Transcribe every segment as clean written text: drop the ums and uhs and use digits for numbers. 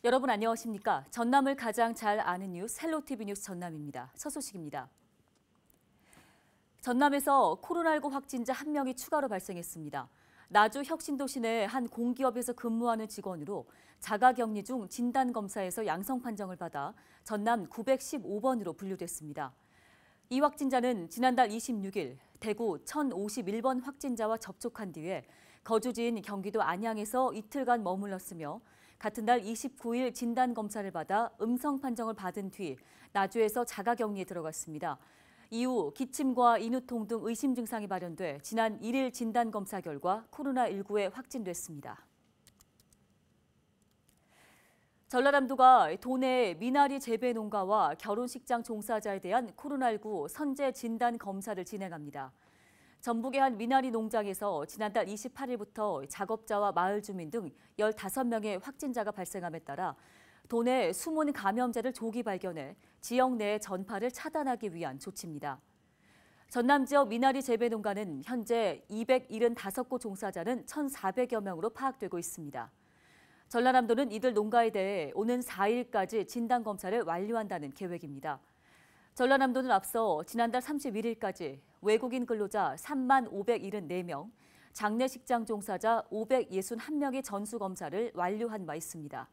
여러분 안녕하십니까? 전남을 가장 잘 아는 뉴스 헬로티비 뉴스 전남입니다. 첫 소식입니다. 전남에서 코로나19 확진자 1명이 추가로 발생했습니다. 나주 혁신도시 내 한 공기업에서 근무하는 직원으로 자가격리 중 진단검사에서 양성 판정을 받아 전남 915번으로 분류됐습니다. 이 확진자는 지난달 26일 대구 1051번 확진자와 접촉한 뒤에 거주지인 경기도 안양에서 이틀간 머물렀으며 같은 달 29일 진단검사를 받아 음성 판정을 받은 뒤 나주에서 자가격리에 들어갔습니다. 이후 기침과 인후통 등 의심 증상이 발현돼 지난 1일 진단검사 결과 코로나19에 확진됐습니다. 전라남도가 도내 미나리 재배 농가와 결혼식장 종사자에 대한 코로나19 선제 진단 검사를 진행합니다. 전북의 한 미나리 농장에서 지난달 28일부터 작업자와 마을 주민 등 15명의 확진자가 발생함에 따라 도내 숨은 감염자를 조기 발견해 지역 내 전파를 차단하기 위한 조치입니다. 전남 지역 미나리 재배 농가는 현재 275곳 종사자는 1,400여 명으로 파악되고 있습니다. 전라남도는 이들 농가에 대해 오는 4일까지 진단검사를 완료한다는 계획입니다. 전라남도는 앞서 지난달 31일까지 외국인 근로자 3만 574명, 장례식장 종사자 561명의 전수검사를 완료한 바 있습니다.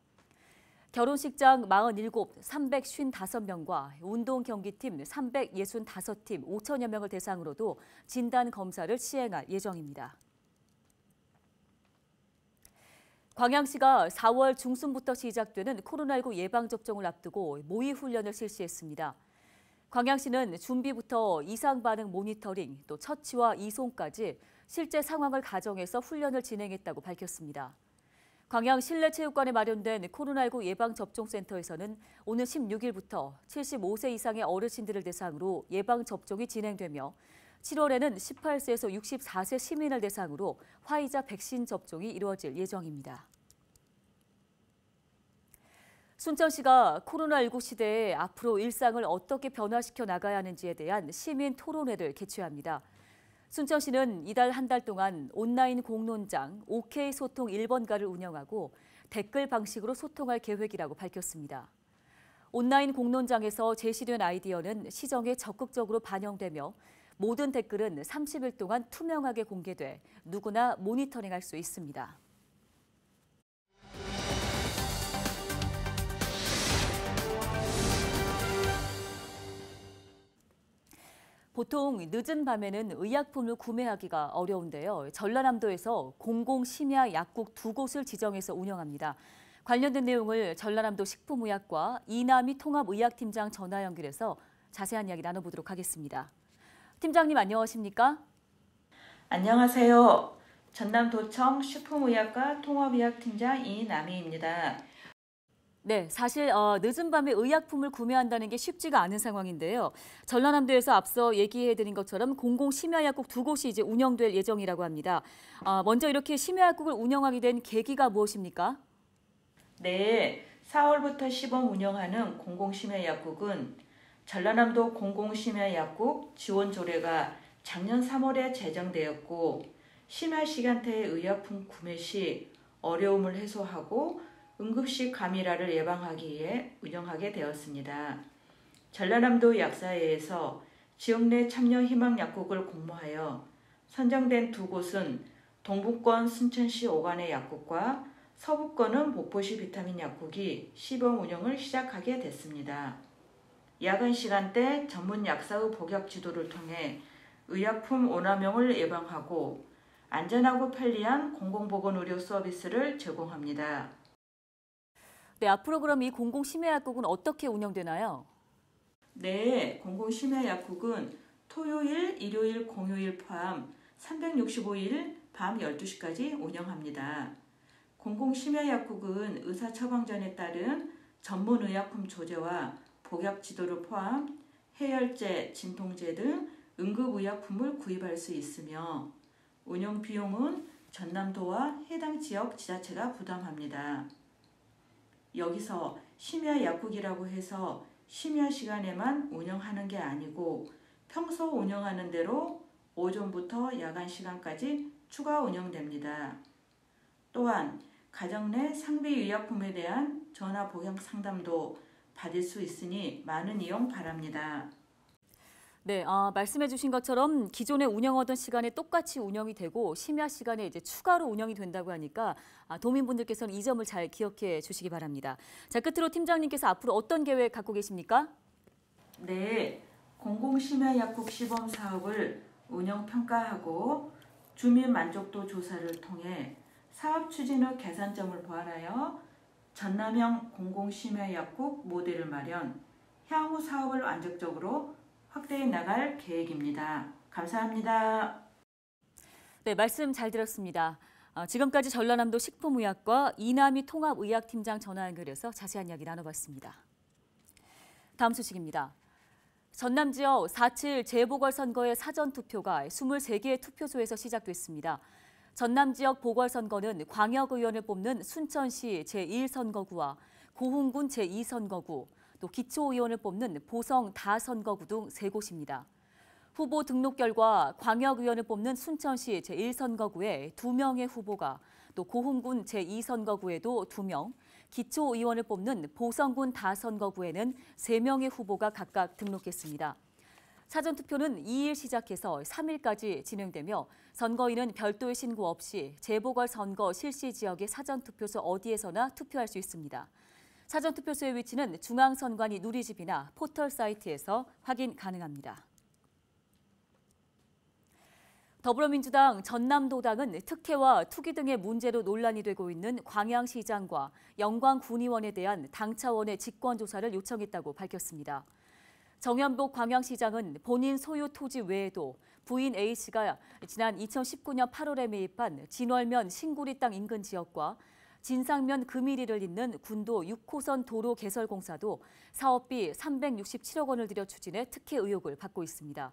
결혼식장 47, 355명과 운동경기팀 365팀 5천여 명을 대상으로도 진단검사를 시행할 예정입니다. 광양시가 4월 중순부터 시작되는 코로나19 예방접종을 앞두고 모의훈련을 실시했습니다. 광양시는 준비부터 이상반응 모니터링, 또 처치와 이송까지 실제 상황을 가정해서 훈련을 진행했다고 밝혔습니다. 광양 실내체육관에 마련된 코로나19 예방접종센터에서는 오늘 16일부터 75세 이상의 어르신들을 대상으로 예방접종이 진행되며 7월에는 18세에서 64세 시민을 대상으로 화이자 백신 접종이 이루어질 예정입니다. 순천시가 코로나19 시대에 앞으로 일상을 어떻게 변화시켜 나가야 하는지에 대한 시민 토론회를 개최합니다. 순천시는 이달 한 달 동안 온라인 공론장 OK 소통 1번가를 운영하고 댓글 방식으로 소통할 계획이라고 밝혔습니다. 온라인 공론장에서 제시된 아이디어는 시정에 적극적으로 반영되며 모든 댓글은 30일 동안 투명하게 공개돼 누구나 모니터링할 수 있습니다. 보통 늦은 밤에는 의약품을 구매하기가 어려운데요. 전라남도에서 공공심야 약국 2곳을 지정해서 운영합니다. 관련된 내용을 전라남도 식품의학과 이남희 통합의학팀장 전화 연결해서 자세한 이야기 나눠보도록 하겠습니다. 팀장님 안녕하십니까? 안녕하세요. 전남도청 식품의학과 통합의학팀장 이남희입니다. 네, 사실 늦은 밤에 의약품을 구매한다는 게 쉽지가 않은 상황인데요. 전라남도에서 앞서 얘기해드린 것처럼 공공심야약국 2곳이 이제 운영될 예정이라고 합니다. 먼저 이렇게 심야약국을 운영하게 된 계기가 무엇입니까? 네, 4월부터 시범 운영하는 공공심야약국은 전라남도 공공심야약국 지원 조례가 작년 3월에 제정되었고 심야 시간대의 의약품 구매 시 어려움을 해소하고 응급실 감염을 예방하기 위해 운영하게 되었습니다. 전라남도 약사회에서 지역 내 참여 희망 약국을 공모하여 선정된 2곳은 동부권 순천시 오간의 약국과 서부권은 목포시 비타민 약국이 시범 운영을 시작하게 됐습니다. 야간 시간대 전문 약사의 복약 지도를 통해 의약품 오남용을 예방하고 안전하고 편리한 공공보건의료 서비스를 제공합니다. 네, 앞으로 그럼 이 공공심야약국은 어떻게 운영되나요? 네, 공공심야약국은 토요일, 일요일, 공휴일 포함 365일 밤 12시까지 운영합니다. 공공심야약국은 의사 처방전에 따른 전문의약품 조제와 복약 지도를 포함 해열제, 진통제 등 응급의약품을 구입할 수 있으며 운영 비용은 전남도와 해당 지역 지자체가 부담합니다. 여기서 심야약국이라고 해서 심야 시간에만 운영하는 게 아니고 평소 운영하는 대로 오전부터 야간 시간까지 추가 운영됩니다. 또한 가정 내 상비 의약품에 대한 전화 복약 상담도 받을 수 있으니 많은 이용 바랍니다. 네, 말씀해 주신 것처럼 기존에 운영하던 시간에 똑같이 운영이 되고 심야 시간에 이제 추가로 운영이 된다고 하니까 도민분들께서는 이 점을 잘 기억해 주시기 바랍니다. 자, 끝으로 팀장님께서 앞으로 어떤 계획 갖고 계십니까? 네, 공공심야약국 시범 사업을 운영 평가하고 주민 만족도 조사를 통해 사업 추진 후 개선점을 보완하여 전남형 공공심야약국 모델을 마련, 향후 사업을 안정적으로 확대해 나갈 계획입니다. 감사합니다. 네, 말씀 잘 들었습니다. 지금까지 전라남도 식품의학과 이남희 통합의학팀장 전화 연결해서 자세한 이야기 나눠봤습니다. 다음 소식입니다. 전남 지역 4.7 재보궐선거의 사전투표가 23개의 투표소에서 시작됐습니다. 전남 지역 보궐선거는 광역의원을 뽑는 순천시 제1선거구와 고흥군 제2선거구, 또 기초의원을 뽑는 보성 다선거구 등 3곳입니다. 후보 등록 결과 광역의원을 뽑는 순천시 제1선거구에 2명의 후보가, 또 고흥군 제2선거구에도 2명, 기초의원을 뽑는 보성군 다선거구에는 3명의 후보가 각각 등록했습니다. 사전투표는 2일 시작해서 3일까지 진행되며 선거인은 별도의 신고 없이 재보궐선거 실시 지역의 사전투표소 어디에서나 투표할 수 있습니다. 사전투표소의 위치는 중앙선관위 누리집이나 포털 사이트에서 확인 가능합니다. 더불어민주당 전남도당은 특혜와 투기 등의 문제로 논란이 되고 있는 광양시장과 영광군의원에 대한 당 차원의 직권조사를 요청했다고 밝혔습니다. 정현복 광양시장은 본인 소유 토지 외에도 부인 A씨가 지난 2019년 8월에 매입한 진월면 신구리 땅 인근 지역과 진상면 금이리를 잇는 군도 6호선 도로 개설 공사도 사업비 367억 원을 들여 추진해 특혜 의혹을 받고 있습니다.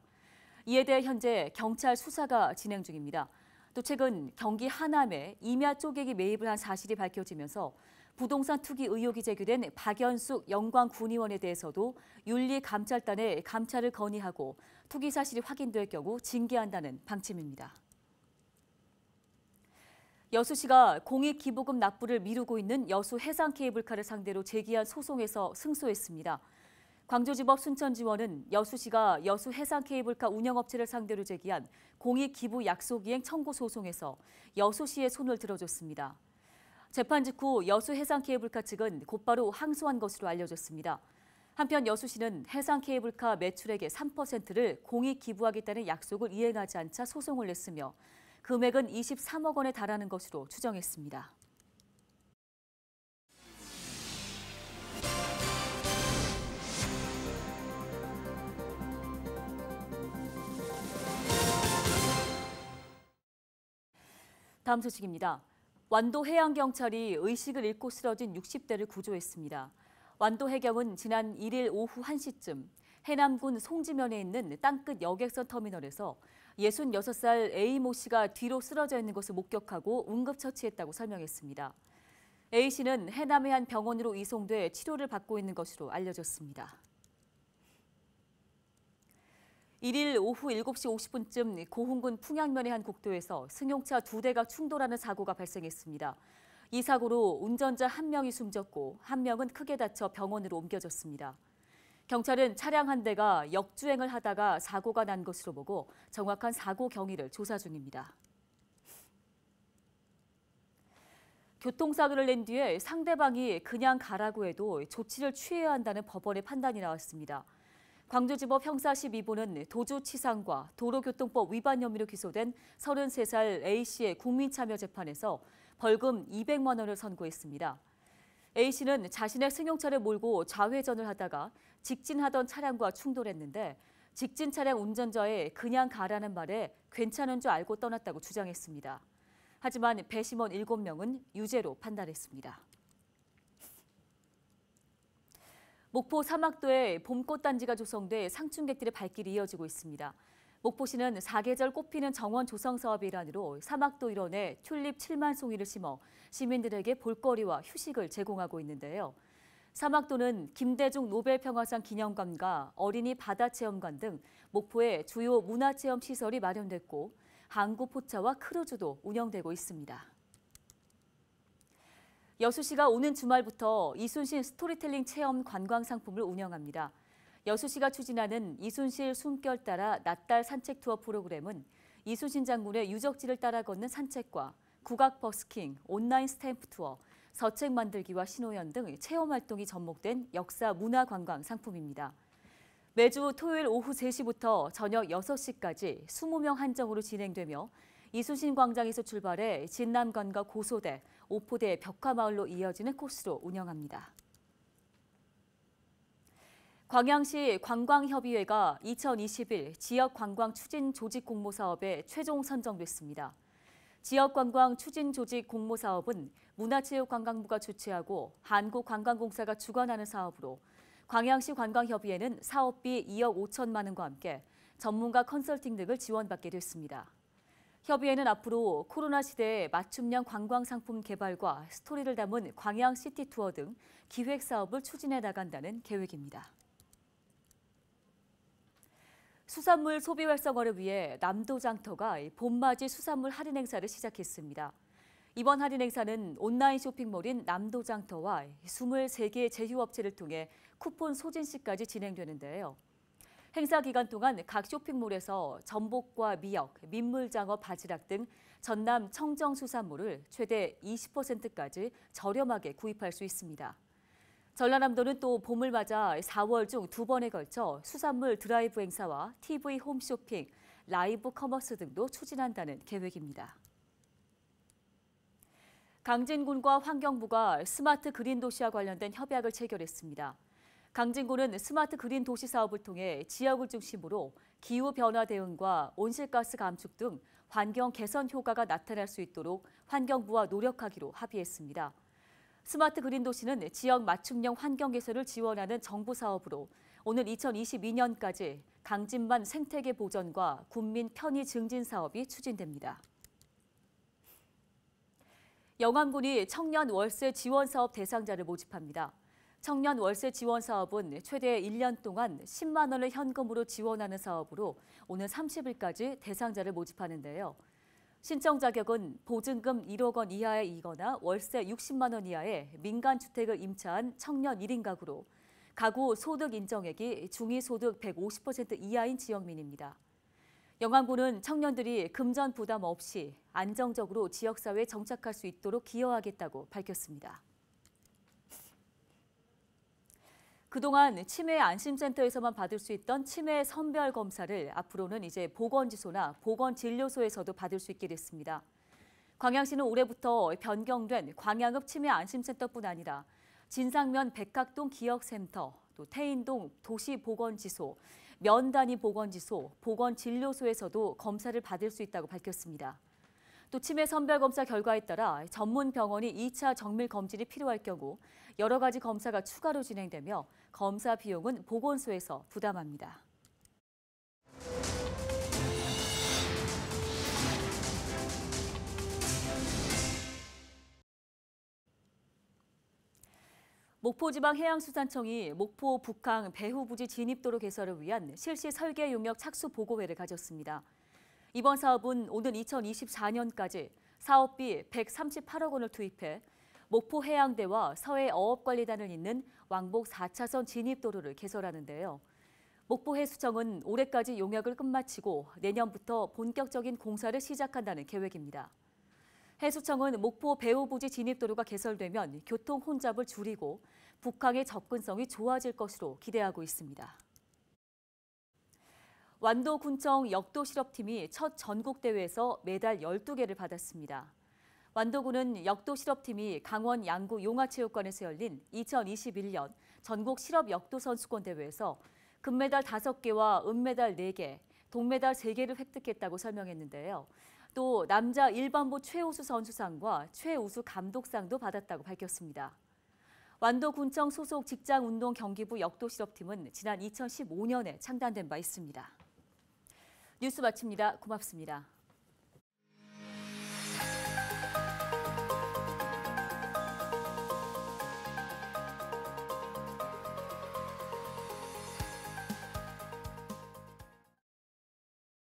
이에 대해 현재 경찰 수사가 진행 중입니다. 또 최근 경기 하남에 임야 쪼개기 매입을 한 사실이 밝혀지면서 부동산 투기 의혹이 제기된 박연숙 영광군의원에 대해서도 윤리감찰단에 감찰을 건의하고 투기 사실이 확인될 경우 징계한다는 방침입니다. 여수시가 공익기부금 납부를 미루고 있는 여수 해상케이블카를 상대로 제기한 소송에서 승소했습니다. 광주지법 순천지원은 여수시가 여수 해상케이블카 운영업체를 상대로 제기한 공익기부 약속이행 청구 소송에서 여수시의 손을 들어줬습니다. 재판 직후 여수 해상케이블카 측은 곧바로 항소한 것으로 알려졌습니다. 한편 여수시는 해상케이블카 매출액의 3%를 공익기부하겠다는 약속을 이행하지 않자 소송을 냈으며 금액은 23억 원에 달하는 것으로 추정했습니다. 다음 소식입니다. 완도 해양경찰이 의식을 잃고 쓰러진 60대를 구조했습니다. 완도 해경은 지난 1일 오후 1시쯤 해남군 송지면에 있는 땅끝 여객선 터미널에서 66살 A모 씨가 뒤로 쓰러져 있는 것을 목격하고 응급처치했다고 설명했습니다. A 씨는 해남의 한 병원으로 이송돼 치료를 받고 있는 것으로 알려졌습니다. 1일 오후 7시 50분쯤 고흥군 풍양면의 한 국도에서 승용차 2대가 충돌하는 사고가 발생했습니다. 이 사고로 운전자 1명이 숨졌고 1명은 크게 다쳐 병원으로 옮겨졌습니다. 경찰은 차량 한 대가 역주행을 하다가 사고가 난 것으로 보고 정확한 사고 경위를 조사 중입니다. 교통사고를 낸 뒤에 상대방이 그냥 가라고 해도 조치를 취해야 한다는 법원의 판단이 나왔습니다. 광주지법 형사 12부는 도주치상과 도로교통법 위반 혐의로 기소된 33살 A씨의 국민참여재판에서 벌금 200만 원을 선고했습니다. A씨는 자신의 승용차를 몰고 좌회전을 하다가 직진하던 차량과 충돌했는데 직진 차량 운전자의 그냥 가라는 말에 괜찮은 줄 알고 떠났다고 주장했습니다. 하지만 배심원 7명은 유죄로 판단했습니다. 목포 사막도에 봄꽃단지가 조성돼 상춘객들의 발길이 이어지고 있습니다. 목포시는 사계절 꽃피는 정원 조성 사업의 일환으로 사막도 일원에 튤립 7만 송이를 심어 시민들에게 볼거리와 휴식을 제공하고 있는데요. 사막도는 김대중 노벨평화상 기념관과 어린이 바다체험관 등 목포에 주요 문화체험 시설이 마련됐고 항구 포차와 크루즈도 운영되고 있습니다. 여수시가 오는 주말부터 이순신 스토리텔링 체험 관광 상품을 운영합니다. 여수시가 추진하는 이순실 숨결 따라 낮달 산책 투어 프로그램은 이순신 장군의 유적지를 따라 걷는 산책과 국악 버스킹, 온라인 스탬프 투어, 서책 만들기와 신호연 등 체험 활동이 접목된 역사 문화 관광 상품입니다. 매주 토요일 오후 3시부터 저녁 6시까지 20명 한정으로 진행되며 이순신 광장에서 출발해 진남관과 고소대, 오포대 벽화마을로 이어지는 코스로 운영합니다. 광양시 관광협의회가 2021 지역관광 추진 조직 공모 사업에 최종 선정됐습니다. 지역관광 추진 조직 공모 사업은 문화체육관광부가 주최하고 한국관광공사가 주관하는 사업으로 광양시 관광협의회는 사업비 2억 5천만 원과 함께 전문가 컨설팅 등을 지원받게 됐습니다. 협의회는 앞으로 코로나 시대에 맞춤형 관광상품 개발과 스토리를 담은 광양 시티 투어 등 기획 사업을 추진해 나간다는 계획입니다. 수산물 소비 활성화를 위해 남도장터가 봄맞이 수산물 할인 행사를 시작했습니다. 이번 할인 행사는 온라인 쇼핑몰인 남도장터와 23개 제휴업체를 통해 쿠폰 소진시까지 진행되는데요. 행사 기간 동안 각 쇼핑몰에서 전복과 미역, 민물장어, 바지락 등 전남 청정수산물을 최대 20%까지 저렴하게 구입할 수 있습니다. 전라남도는 또 봄을 맞아 4월 중 2번에 걸쳐 수산물 드라이브 행사와 TV 홈쇼핑, 라이브 커머스 등도 추진한다는 계획입니다. 강진군과 환경부가 스마트 그린 도시와 관련된 협약을 체결했습니다. 강진군은 스마트 그린 도시 사업을 통해 지역을 중심으로 기후변화 대응과 온실가스 감축 등 환경 개선 효과가 나타날 수 있도록 환경부와 노력하기로 합의했습니다. 스마트 그린 도시는 지역 맞춤형 환경 개선을 지원하는 정부 사업으로 오늘 2022년까지 강진만 생태계 보전과 군민 편의 증진 사업이 추진됩니다. 영암군이 청년 월세 지원 사업 대상자를 모집합니다. 청년 월세 지원 사업은 최대 1년 동안 10만 원을 현금으로 지원하는 사업으로 오늘 30일까지 대상자를 모집하는데요. 신청 자격은 보증금 1억 원 이하이거나 월세 60만 원 이하의 민간주택을 임차한 청년 1인 가구로 가구 소득 인정액이 중위소득 150% 이하인 지역민입니다. 영암군은 청년들이 금전 부담 없이 안정적으로 지역사회에 정착할 수 있도록 기여하겠다고 밝혔습니다. 그동안 치매 안심센터에서만 받을 수 있던 치매 선별 검사를 앞으로는 이제 보건지소나 보건진료소에서도 받을 수 있게 됐습니다. 광양시는 올해부터 변경된 광양읍 치매 안심센터뿐 아니라 진상면 백학동 기억센터, 또 태인동 도시보건지소, 면단위 보건지소, 보건진료소에서도 검사를 받을 수 있다고 밝혔습니다. 또 치매 선별 검사 결과에 따라 전문 병원이 2차 정밀 검진이 필요할 경우 여러 가지 검사가 추가로 진행되며 검사 비용은 보건소에서 부담합니다. 목포지방해양수산청이 목포 북항 배후부지 진입도로 개설을 위한 실시 설계 용역 착수 보고회를 가졌습니다. 이번 사업은 오는 2024년까지 사업비 138억 원을 투입해 목포해양대와 서해어업관리단을 잇는 왕복 4차선 진입도로를 개설하는데요. 목포해수청은 올해까지 용역을 끝마치고 내년부터 본격적인 공사를 시작한다는 계획입니다. 해수청은 목포 배후부지 진입도로가 개설되면 교통 혼잡을 줄이고 북항의 접근성이 좋아질 것으로 기대하고 있습니다. 완도군청 역도실업팀이 첫 전국대회에서 메달 12개를 받았습니다. 완도군은 역도실업팀이 강원 양구 용화체육관에서 열린 2021년 전국 실업 역도 선수권 대회에서 금메달 5개와 은메달 4개, 동메달 3개를 획득했다고 설명했는데요. 또 남자 일반부 최우수 선수상과 최우수 감독상도 받았다고 밝혔습니다. 완도군청 소속 직장운동경기부 역도실업팀은 지난 2015년에 창단된 바 있습니다. 뉴스 마칩니다. 고맙습니다.